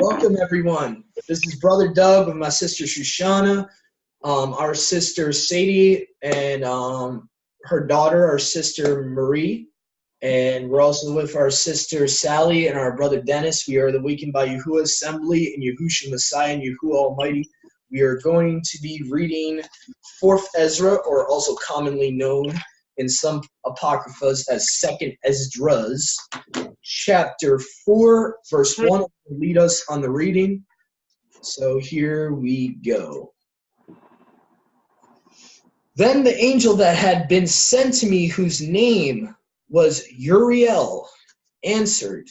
Welcome, everyone. This is Brother Doug with my sister Shoshana, our sister Sadie, and her daughter, our sister Marie. And we're also with our sister Sally and our brother Dennis. We are the Weekend by Yahuwah Assembly in Yahushua Messiah and Yahuwah Almighty. We are going to be reading 4Ezra, or also commonly known in some apocryphas as 2Ezra2, chapter 4, verse 1 will lead us on the reading. So here we go. Then the angel that had been sent to me, whose name was Uriel, answered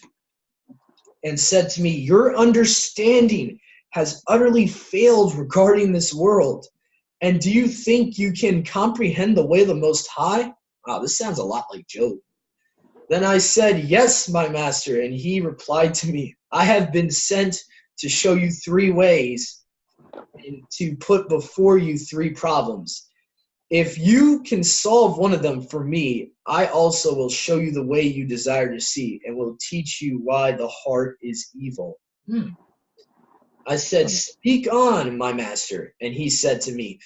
and said to me, "Your understanding has utterly failed regarding this world. And do you think you can comprehend the way of the Most High?" Wow, this sounds a lot like Job. Then I said, "Yes, my master." And he replied to me, "I have been sent to show you 3 ways and to put before you 3 problems. If you can solve one of them for me, I also will show you the way you desire to see and will teach you why the heart is evil." I said, "Speak on, my master." And he said to me,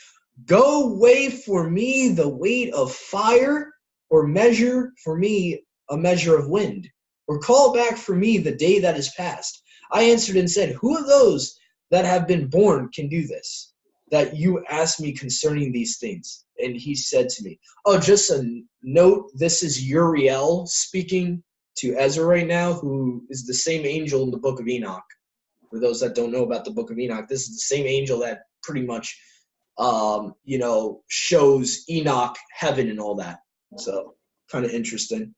"Go weigh for me the weight of fire, or measure for me a measure of wind, or call back for me the day that is past." I answered and said, "Who of those that have been born can do this, that you ask me concerning these things?" And he said to me, oh, just a note, this is Uriel speaking to Ezra right now, who is the same angel in the book of Enoch. For those that don't know about the book of Enoch, this is the same angel that pretty much, shows Enoch heaven and all that. So, kind of interesting.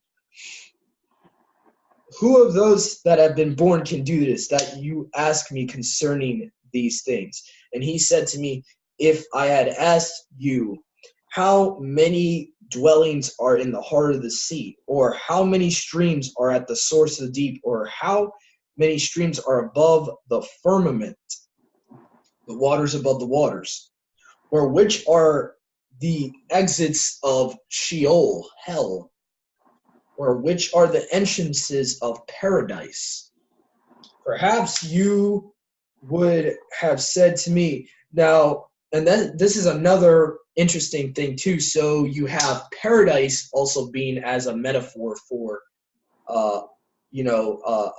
Who of those that have been born can do this, that you ask me concerning these things? And he said to me, if I had asked you, how many dwellings are in the heart of the sea, or how many streams are at the source of the deep, or how many streams are above the firmament, the waters above the waters, or which are the exits of Sheol, hell, or which are the entrances of paradise? Perhaps you would have said to me, now, and then this is another interesting thing too. So you have paradise also being as a metaphor for,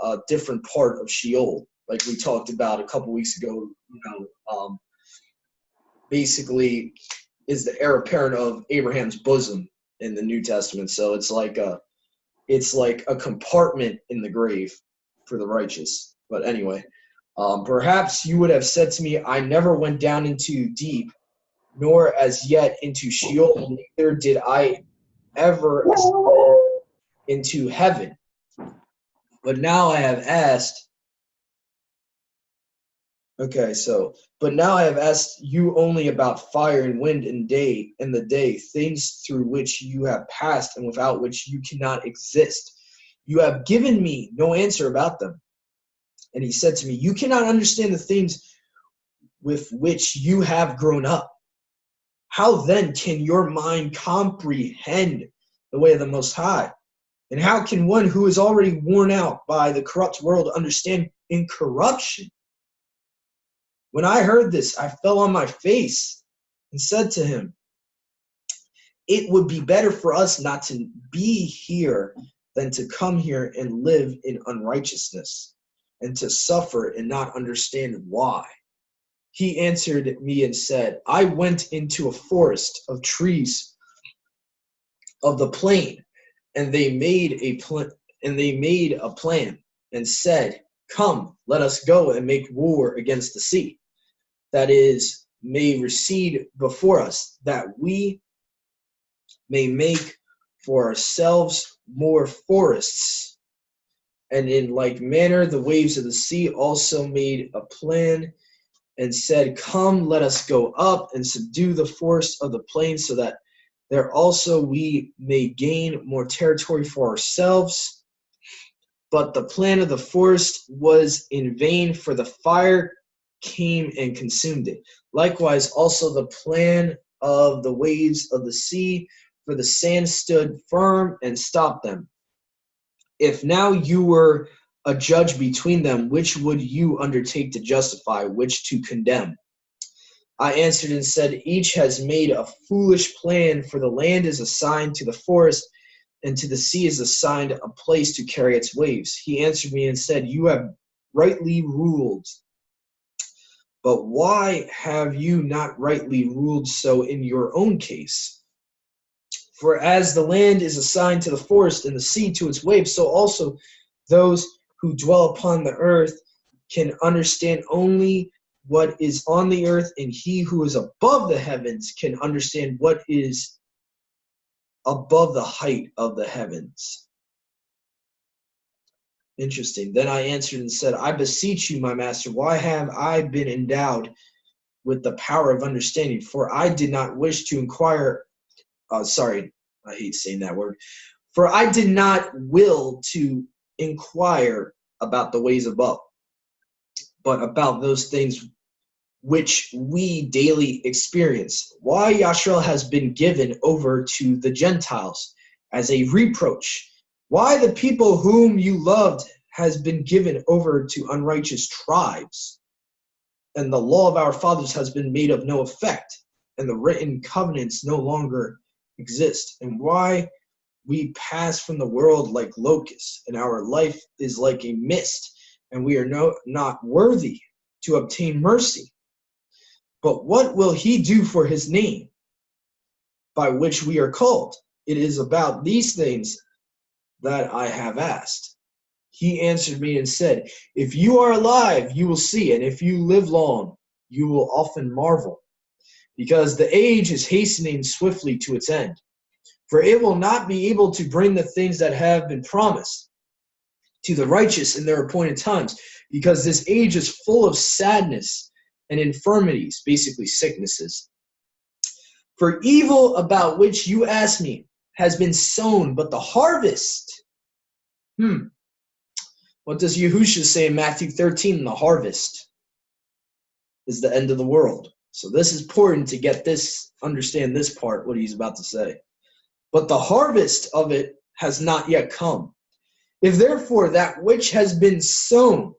a different part of Sheol, like we talked about a couple weeks ago. Basically, is the heir apparent of Abraham's bosom in the New Testament. So it's like a compartment in the grave for the righteous. But anyway, perhaps you would have said to me, I never went down into deep, nor as yet into Sheol, neither did I ever ascend into heaven. But now I have asked, but now I have asked you only about fire and wind and the day, things through which you have passed and without which you cannot exist. You have given me no answer about them. And he said to me, you cannot understand the things with which you have grown up. How then can your mind comprehend the way of the Most High? And how can one who is already worn out by the corrupt world understand incorruption? When I heard this, I fell on my face and said to him, it would be better for us not to be here than to come here and live in unrighteousness and to suffer and not understand why. He answered me and said, I went into a forest of trees of the plain, and they made a plan and said, come, let us go and make war against the sea, that is, may recede before us, that we may make for ourselves more forests. And in like manner, the waves of the sea also made a plan and said, come, let us go up and subdue the forest of the plain, so that there also we may gain more territory for ourselves. But the plan of the forest was in vain, for the fire came and consumed it. Likewise also the plan of the waves of the sea, for the sand stood firm and stopped them. If now you were a judge between them, which would you undertake to justify, which to condemn? I answered and said, each has made a foolish plan, for the land is assigned to the forest, and to the sea is assigned a place to carry its waves. He answered me and said, you have rightly ruled. But why have you not rightly ruled so in your own case? For as the land is assigned to the forest and the sea to its waves, so also those who dwell upon the earth can understand only what is on the earth, and he who is above the heavens can understand what is above the height of the heavens. Interesting. Then I answered and said, I beseech you, my master, why have I been endowed with the power of understanding? For I did not wish to inquire. Sorry, I hate saying that word. For I did not will to inquire about the ways above, but about those things which we daily experience. Why Yashrael has been given over to the Gentiles as a reproach. Why the people whom you loved has been given over to unrighteous tribes. And the law of our fathers has been made of no effect, and the written covenants no longer exist. And why we pass from the world like locusts, and our life is like a mist, and we are not worthy to obtain mercy. But what will he do for his name, by which we are called? It is about these things that I have asked. He answered me and said, if you are alive, you will see, and if you live long, you will often marvel, because the age is hastening swiftly to its end. For it will not be able to bring the things that have been promised to the righteous in their appointed times, because this age is full of sadness and infirmities, basically sicknesses. For evil about which you ask me has been sown, but the harvest. What does Yahushua say in Matthew 13? The harvest is the end of the world. So this is important to get this, understand this part, what he's about to say. But the harvest of it has not yet come. If therefore that which has been sown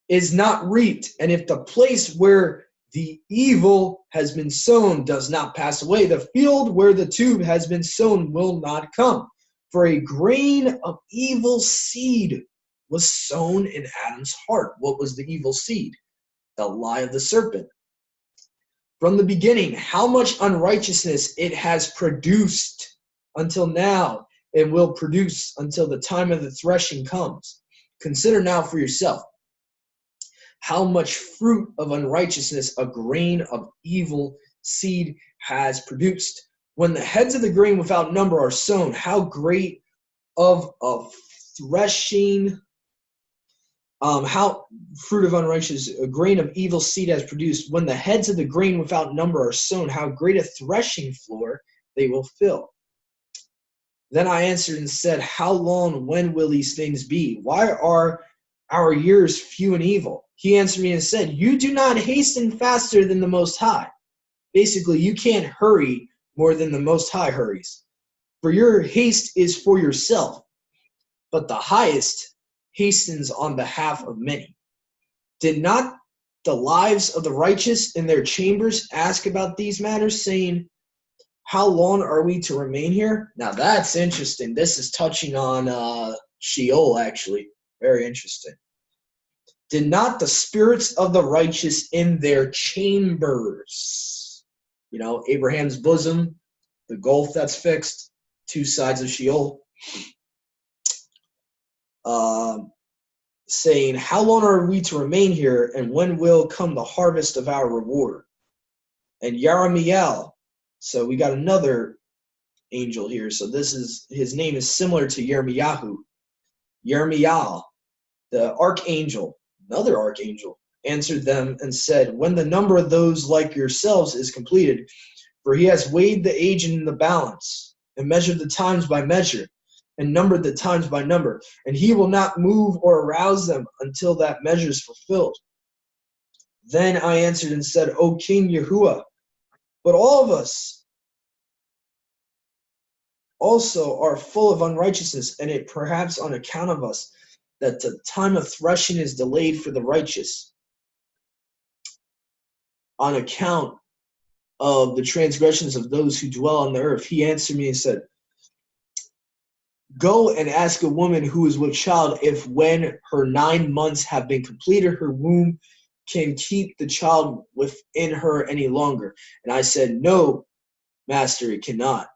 is not reaped, and if the place where the evil has been sown does not pass away, the field where the tube has been sown will not come. For a grain of evil seed was sown in Adam's heart. What was the evil seed? The lie of the serpent. From the beginning, how much unrighteousness it has produced until now, and will produce until the time of the threshing comes. Consider now for yourself how much fruit of unrighteousness a grain of evil seed has produced. When the heads of the grain without number are sown, how great of a threshing, how fruit of unrighteousness, a grain of evil seed has produced. When the heads of the grain without number are sown, how great a threshing floor they will fill. Then I answered and said, how long, when will these things be? Why are our years few and evil? He answered me and said, you do not hasten faster than the Most High. Basically, you can't hurry more than the Most High hurries. For your haste is for yourself, but the highest hastens on behalf of many. Did not the lives of the righteous in their chambers ask about these matters, saying, how long are we to remain here? Now that's interesting. This is touching on Sheol, actually. Very interesting. Did not the spirits of the righteous in their chambers, Abraham's bosom, the gulf that's fixed, two sides of Sheol, saying, how long are we to remain here, and when will come the harvest of our reward? And Yeremiel, so we got another angel here. So his name is similar to Yirmiyahu. Yermiel, the archangel, another archangel, answered them and said, when the number of those like yourselves is completed, for he has weighed the age in the balance, and measured the times by measure, and numbered the times by number, and he will not move or arouse them until that measure is fulfilled. Then I answered and said, O King Yahuwah, but all of us also are full of unrighteousness, and it perhaps on account of us that the time of threshing is delayed for the righteous on account of the transgressions of those who dwell on the earth. He answered me and said, go and ask a woman who is with child if when her 9 months have been completed, her womb can keep the child within her any longer. And I said, no, master, it cannot.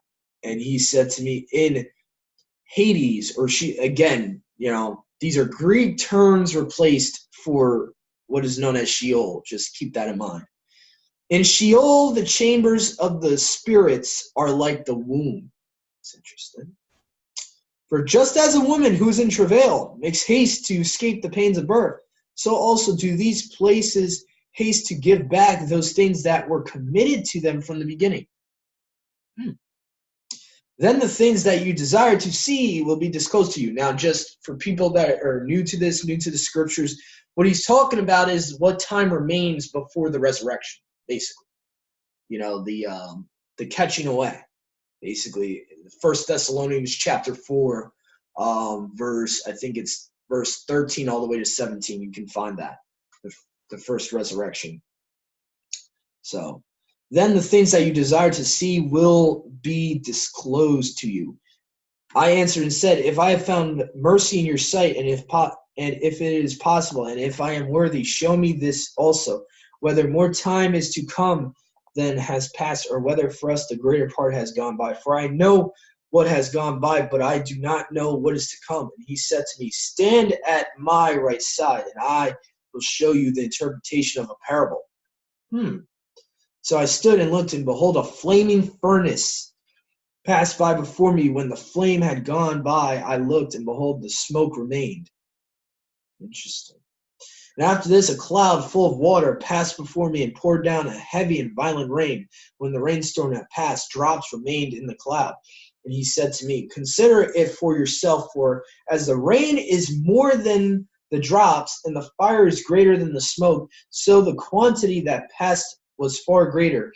And he said to me, in Hades, or she, again, these are Greek terms replaced for what is known as Sheol. Just keep that in mind. In Sheol, the chambers of the spirits are like the womb. It's interesting. For just as a woman who is in travail makes haste to escape the pains of birth, so also do these places haste to give back those things that were committed to them from the beginning. Then the things that you desire to see will be disclosed to you. Now, just for people that are new to this, new to the scriptures, what he's talking about is what time remains before the resurrection, basically. The catching away, basically. 1 Thessalonians chapter 4, verse 13 all the way to 17. You can find that, the first resurrection. So, then the things that you desire to see will be disclosed to you. I answered and said, if I have found mercy in your sight, and if it is possible, and if I am worthy, show me this also, whether more time is to come than has passed, or whether for us the greater part has gone by. For I know what has gone by, but I do not know what is to come. And he said to me, stand at my right side, and I will show you the interpretation of a parable. So I stood and looked, and behold, a flaming furnace passed by before me. When the flame had gone by, I looked, and behold, the smoke remained. Interesting. And after this, a cloud full of water passed before me and poured down a heavy and violent rain. When the rainstorm had passed, drops remained in the cloud. And he said to me, consider it for yourself, for as the rain is more than the drops, and the fire is greater than the smoke, so the quantity that passed was far greater,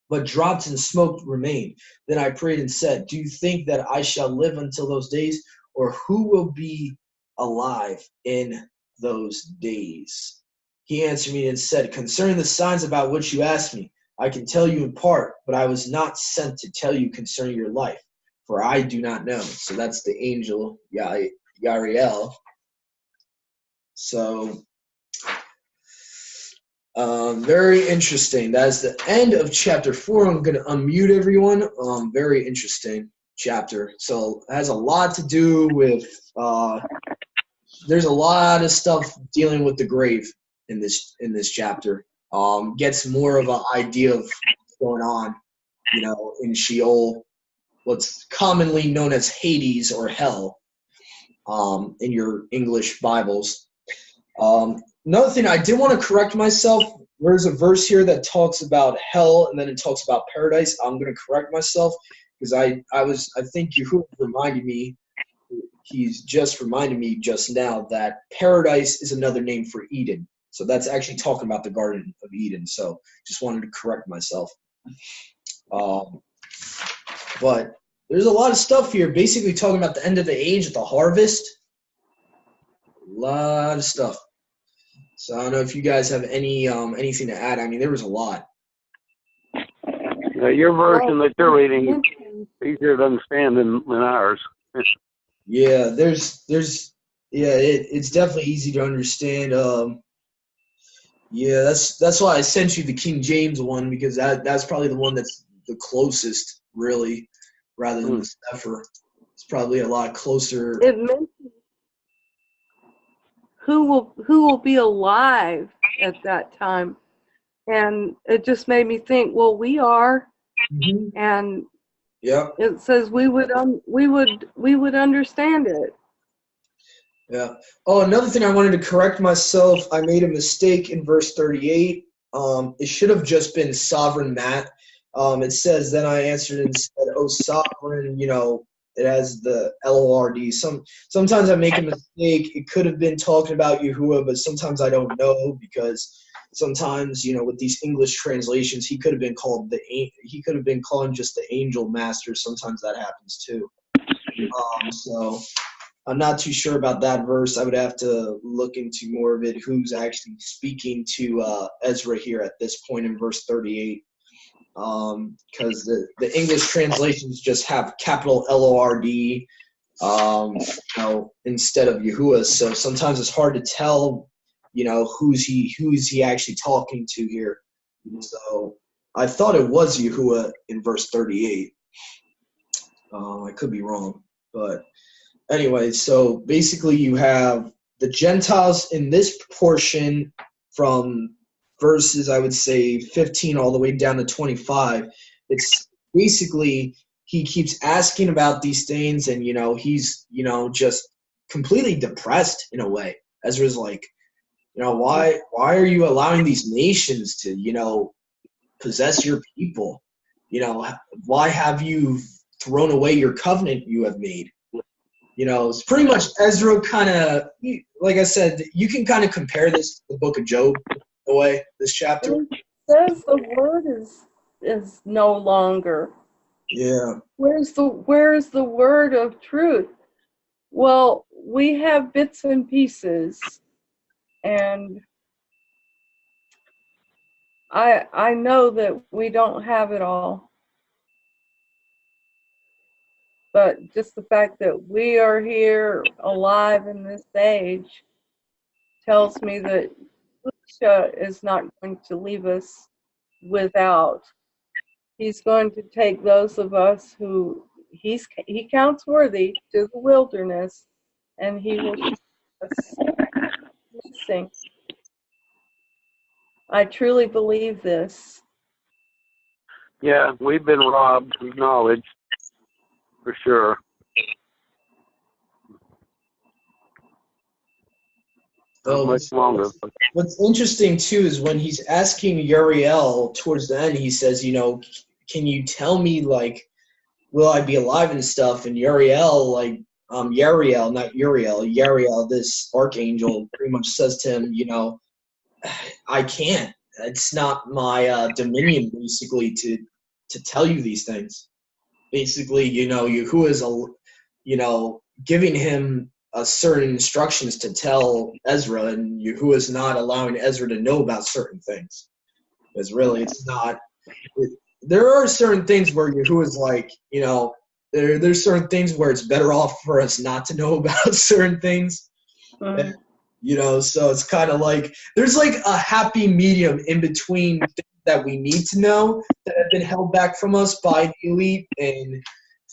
but drops and smoke remained. Then I prayed and said, do you think that I shall live until those days, or who will be alive in those days? He answered me and said, concerning the signs about which you asked me, I can tell you in part, but I was not sent to tell you concerning your life, for I do not know. So that's the angel Yariel. So very interesting. That is the end of chapter 4. I'm going to unmute everyone. Very interesting chapter. So it has a lot to do with, there's a lot of stuff dealing with the grave in this chapter. Gets more of an idea of what's going on, in Sheol, what's commonly known as Hades or hell, in your English Bibles. Another thing, I did want to correct myself. There's a verse here that talks about hell, and then it talks about paradise. I'm going to correct myself because I think Yahuwah reminded me. He's just reminded me just now that paradise is another name for Eden. So that's actually talking about the Garden of Eden. So just wanted to correct myself. But there's a lot of stuff here, basically talking about the end of the age, the harvest. A lot of stuff. So I don't know if you guys have anything to add. I mean, there was a lot. Your version that you're reading is easier to understand than ours. Yeah, it's definitely easy to understand. Yeah, that's why I sent you the King James one, because that's probably the one that's the closest, really, rather than the Sefer. It's probably a lot closer. It mentions who will be alive at that time, and it just made me think. Well, we are, and yeah, it says we would understand it. Yeah. Oh, another thing I wanted to correct myself. I made a mistake in verse 38. It should have just been sovereign Matt. It says, then I answered and said, oh, sovereign, it has the L-O-R-D. Sometimes I make a mistake. It could have been talking about Yahuwah, but sometimes I don't know, because sometimes, with these English translations, he could have been calling just the angel master. Sometimes that happens too. So I'm not too sure about that verse. I would have to look into more of it, who's actually speaking to Ezra here at this point in verse 38. Because the English translations just have capital Lord, instead of Yahuwah. So sometimes it's hard to tell, who's he actually talking to here. So I thought it was Yahuwah in verse 38. I could be wrong, but anyway, so basically you have the Gentiles in this portion from verses, I would say, 15 all the way down to 25. It's basically he keeps asking about these things, and, he's, just completely depressed in a way. Ezra's like, why are you allowing these nations to, possess your people? Why have you thrown away your covenant you have made? It's pretty much Ezra kind of, like I said, you can kind of compare this to the book of Job in a way, this chapter. It says the word is no longer. Yeah. Where's the word of truth? Well, we have bits and pieces, and I know that we don't have it all. But just the fact that we are here alive in this age tells me that Yahusha is not going to leave us without. He's going to take those of us who he counts worthy to the wilderness, and he will keep us missing. I truly believe this. Yeah, we've been robbed of knowledge, for sure. Not much longer. What's interesting, too, is when he's asking Uriel towards the end, he says, can you tell me, will I be alive and stuff? And Uriel, Uriel, not Uriel, Uriel, this archangel, pretty much says to him, I can't. It's not my dominion, basically, to tell you these things. Basically, Yahuwah is, giving him certain instructions to tell Ezra, and Yahuwah is not allowing Ezra to know about certain things. Because really, it's not. There are certain things where Yahuwah is like, there's certain things where it's better off for us not to know about certain things. And, so it's kind of like there's a happy medium in between things that we need to know that have been held back from us by the elite, and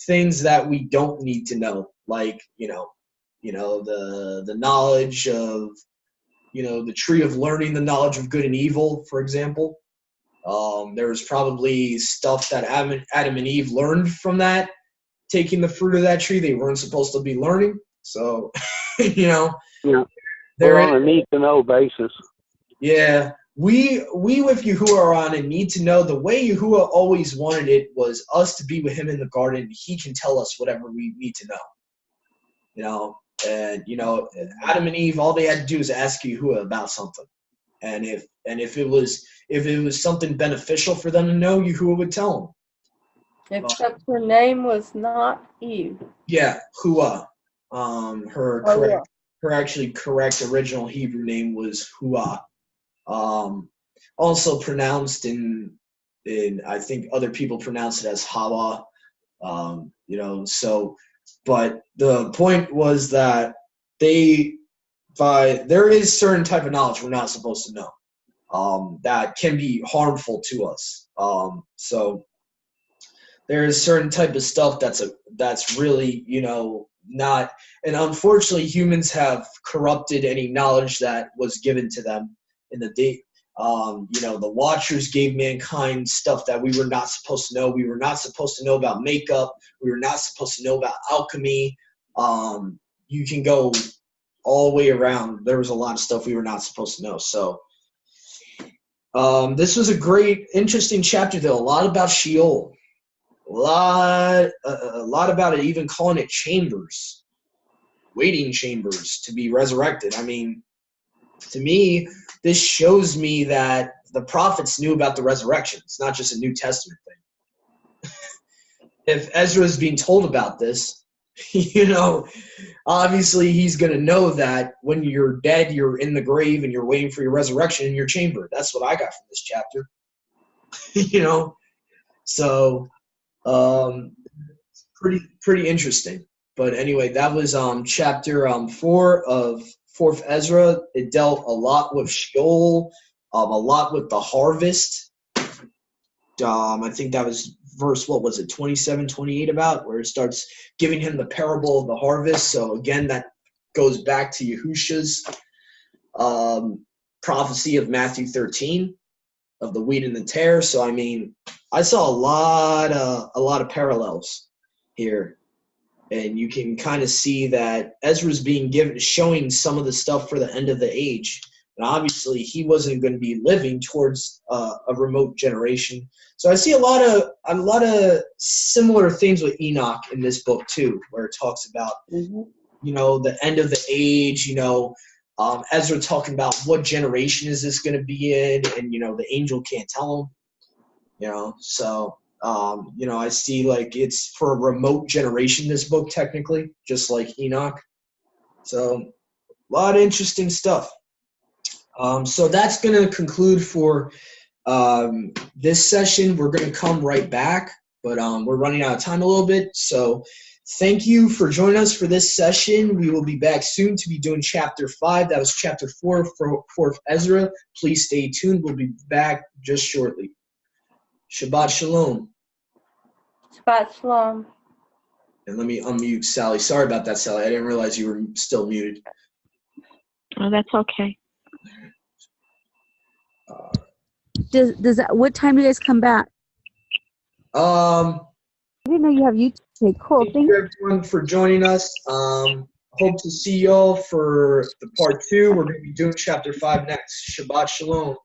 things that we don't need to know, the knowledge of, the tree of learning, the knowledge of good and evil, for example. There was probably stuff that Adam and Eve learned from that, taking the fruit of that tree they weren't supposed to be learning. So, Yeah. They're on a need-to-know basis. Yeah. We with Yahuwah are on a need to know. The way Yahuwah always wanted it was us to be with him in the garden. He can tell us whatever we need to know. And Adam and Eve, all they had to do is ask Yahuwah about something. And if it was something beneficial for them to know, Yahuwah would tell them. Except her name was not Eve. Yeah, Hua. Her actually correct original Hebrew name was Hua. Also pronounced in I think other people pronounce it as Hawa. But the point was that there is certain type of knowledge we're not supposed to know, that can be harmful to us. So there is certain type of stuff that's really, not, and unfortunately humans have corrupted any knowledge that was given to them in the day. The Watchers gave mankind stuff that we were not supposed to know. We were not supposed to know about makeup. We were not supposed to know about alchemy. You can go all the way around. There was a lot of stuff we were not supposed to know. So this was a great, interesting chapter, though. A lot about Sheol. A lot about it, even calling it chambers, waiting chambers to be resurrected. I mean, to me, this shows me that the prophets knew about the resurrection. It's not just a New Testament thing. If Ezra is being told about this, You know, obviously he's going to know that when you're dead, you're in the grave and you're waiting for your resurrection in your chamber. That's what I got from this chapter. You know, so pretty interesting. But anyway, that was chapter 4 of 4th Ezra. It dealt a lot with Sheol, a lot with the harvest. I think that was verse, what was it, 27, 28 about, where it starts giving him the parable of the harvest. So again, that goes back to Yahusha's prophecy of Matthew 13 of the wheat and the tare. So I mean, I saw a lot of parallels here, and you can kind of see that Ezra's showing some of the stuff for the end of the age. And obviously, he wasn't going to be living towards a remote generation. So I see a lot of similar things with Enoch in this book too, where it talks about the end of the age. Ezra talking about what generation is this going to be in, and the angel can't tell him. So I see like it's for a remote generation. This book technically, just like Enoch. So a lot of interesting stuff. So that's going to conclude for this session. We're going to come right back, but we're running out of time a little bit. So thank you for joining us for this session. We will be back soon to be doing chapter 5. That was chapter 4 for 4th Ezra. Please stay tuned. We'll be back just shortly. Shabbat Shalom. Shabbat Shalom. And let me unmute Sally. Sorry about that, Sally. I didn't realize you were still muted. Oh, that's okay. Does that, what time do you guys come back? I didn't know you have YouTube. Okay, cool. Thank you everyone for joining us. Hope to see y'all for the part 2. We're going to be doing chapter 5 next. Shabbat Shalom.